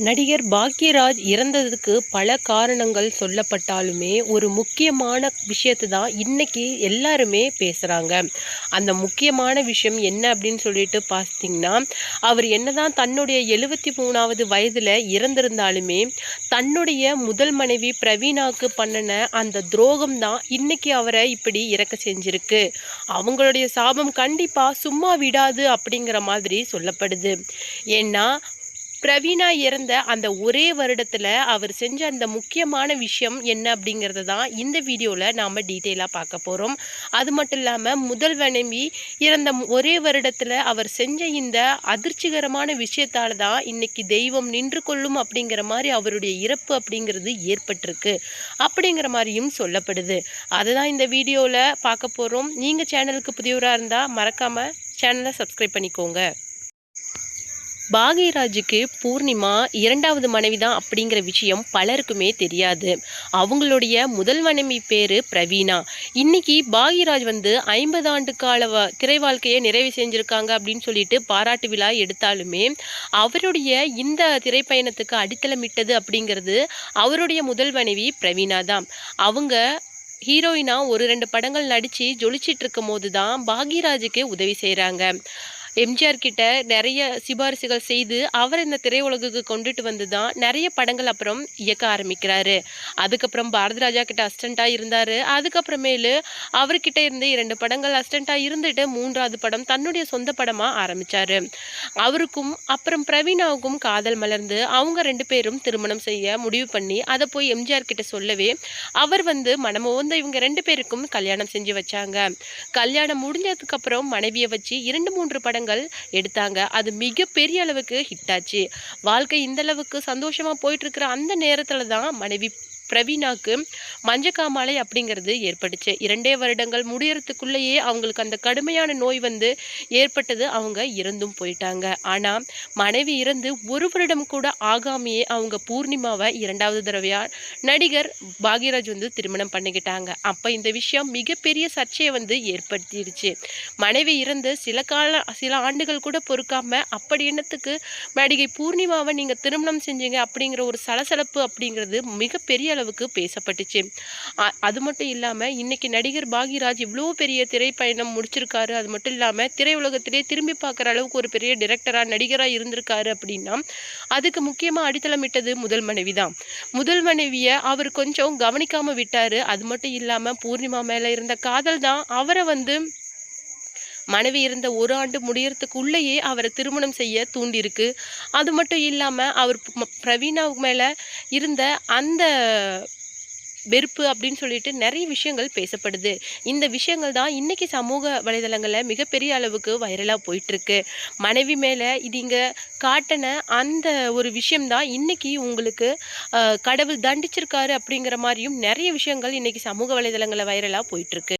நடிகர் பாக்யராஜ் இறந்ததுக்கு பல காரணங்கள் சொல்லப்பட்டாலுமே ஒரு முக்கியமான விஷயத்தை தான் இன்னைக்கு எல்லாருமே பேசுகிறாங்க. அந்த முக்கியமான விஷயம் என்ன அப்படின்னு சொல்லிட்டு பார்த்தீங்கன்னா, அவர் என்னதான் தன்னுடைய 73வது வயதில் இறந்திருந்தாலுமே தன்னுடைய முதல் மனைவி பிரவீனாவுக்கு பண்ணின அந்த துரோகம் தான் இன்னைக்கு அவரை இப்படி இறக்க செஞ்சிருக்கு. அவங்களுடைய சாபம் கண்டிப்பாக சும்மா விடாது அப்படிங்கிற மாதிரி சொல்லப்படுது. ஏன்னா பிரவீனா இறந்த அந்த ஒரே வருடத்தில் அவர் செஞ்ச அந்த முக்கியமான விஷயம் என்ன அப்படிங்கிறத தான் இந்த வீடியோவில் நாம் டீட்டெயிலாக பார்க்க போகிறோம். அது மட்டும் இல்லாமல் முதல் மனைவி இறந்த ஒரே வருடத்தில் அவர் செஞ்ச இந்த அதிர்ச்சிகரமான விஷயத்தால் தான் இன்னைக்கு தெய்வம் நின்று கொள்ளும் அப்படிங்கிற மாதிரி அவருடைய இறப்பு அப்படிங்கிறது ஏற்பட்டிருக்கு அப்படிங்கிற மாதிரியும் சொல்லப்படுது. அதுதான் இந்த வீடியோவில் பார்க்க போகிறோம். நீங்கள் சேனலுக்கு புதியவராக இருந்தால் மறக்காமல் சேனலை சப்ஸ்கிரைப் பண்ணிக்கோங்க. பாக்யராஜுக்கு பூர்ணிமா இரண்டாவது மனைவி தான் அப்படிங்கிற விஷயம் பலருக்குமே தெரியாது. அவங்களுடைய முதல் மனைவி பேர் பிரவீனா. இன்னைக்கு பாக்யராஜ் 50 ஆண்டு கால திரை வாழ்க்கையை நிறைவு செஞ்சுருக்காங்க அப்படின்னு சொல்லிட்டு பாராட்டு விழா எடுத்தாலுமே அவருடைய இந்த திரைப்பயணத்துக்கு அடித்தளமிட்டது அப்படிங்கிறது அவருடைய முதல் மனைவி பிரவீனா தான். அவங்க ஹீரோயினா ஒரு 2 படங்கள் நடித்து ஜொலிச்சிட்டு இருக்கும் போது தான் பாக்யராஜுக்கு உதவி செய்கிறாங்க. எம்ஜிஆர் கிட்ட நிறைய சிபாரிசுகள் செய்து அவர் இந்த திரையுலகுக்கு கொண்டுட்டு வந்து தான் நிறைய படங்கள் அப்புறம் இயக்க ஆரம்பிக்கிறாரு. அதுக்கப்புறம் பாரதி ராஜா கிட்ட அசிஸ்டண்ட்டாக இருந்தார். அதுக்கப்புறமேலு அவர்கிட்ட இருந்து 2 படங்கள் அசிஸ்டண்ட்டாக இருந்துட்டு 3வது படம் தன்னுடைய சொந்த படமாக ஆரம்பித்தார். அவருக்கும் அப்புறம் பிரவீனாவுக்கும் காதல் மலர்ந்து அவங்க 2 பேரும் திருமணம் செய்ய முடிவு பண்ணி அதை போய் எம்ஜிஆர் கிட்ட சொல்லவே அவர் மனமோந்து இவங்க 2 பேருக்கும் கல்யாணம் செஞ்சு வச்சாங்க. கல்யாணம் முடிஞ்சதுக்கப்புறம் மனைவியை வச்சு 2-3 படங்கள் எடுத்தாங்க. அது மிகப்பெரிய அளவுக்கு ஹிட் ஆச்சு. வாழ்க்கை இந்த அளவுக்கு சந்தோஷமா போயிட்டு இருக்கிற அந்த நேரத்துல தான் மனைவி பிரவீனாக்கு மஞ்சக்காமாலை அப்படிங்கிறது ஏற்பட்டுச்சு. 2 வருடங்கள் முடியறதுக்குள்ளேயே அவங்களுக்கு அந்த கடுமையான நோய் ஏற்பட்டது. அவங்க இறந்தும் போயிட்டாங்க. ஆனால் மனைவி இறந்து 1 வருடம் கூட ஆகாமையே அவங்க பூர்ணிமாவை 2வது தடவையா நடிகர் பாக்யராஜ் திருமணம் பண்ணிக்கிட்டாங்க. அப்போ இந்த விஷயம் மிகப்பெரிய சர்ச்சையை ஏற்படுத்திடுச்சு. மனைவி இறந்து சில ஆண்டுகள் கூட பொறுக்காம அப்படி என்னத்துக்கு நடிகை பூர்ணிமாவை நீங்கள் திருமணம் செஞ்சீங்க அப்படிங்கிற ஒரு சலசலப்பு அப்படிங்கிறது மிகப்பெரிய அளவுக்கு பேசப்பட்டுச்சு. அது மட்டும் இல்லாமல் இன்னைக்கு நடிகர் பாக்யராஜ் இவ்வளோ பெரிய திரைப்பயணம் முடிச்சிருக்காரு. அது மட்டும் இல்லாமல் திரையுலகத்திலே திரும்பி பார்க்குற அளவுக்கு ஒரு பெரிய டைரக்டராக நடிகராக இருந்திருக்காரு அப்படின்னா அதுக்கு முக்கியமாக அடித்தளமிட்டது முதல் மனைவி தான். முதல் மனைவியை அவர் கொஞ்சம் கவனிக்காமல் விட்டார். அது மட்டும் இல்லாமல் பூர்ணிமா மேலே இருந்த காதல் தான் அவரை மனைவி இருந்த 1 ஆண்டு முடியறதுக்குள்ளேயே அவரை திருமணம் செய்ய தூண்டிருக்கு. அது மட்டும் இல்லாமல் அவர் பிரவீனா மேலே இருந்த அந்த வெறுப்பு அப்படின்னு சொல்லிட்டு நிறைய விஷயங்கள் பேசப்படுது. இந்த விஷயங்கள் தான் இன்னைக்கு சமூக வலைதளங்களில் மிகப்பெரிய அளவுக்கு வைரலாக போயிட்டுருக்கு. மனைவி மேலே இங்கே காட்டின அந்த ஒரு விஷயம்தான் இன்னைக்கு உங்களுக்கு கடவுள் தண்டிச்சிருக்காரு அப்படிங்கிற மாதிரியும் நிறைய விஷயங்கள் இன்னைக்கு சமூக வலைதளங்களில் வைரலாக போயிட்டுருக்கு.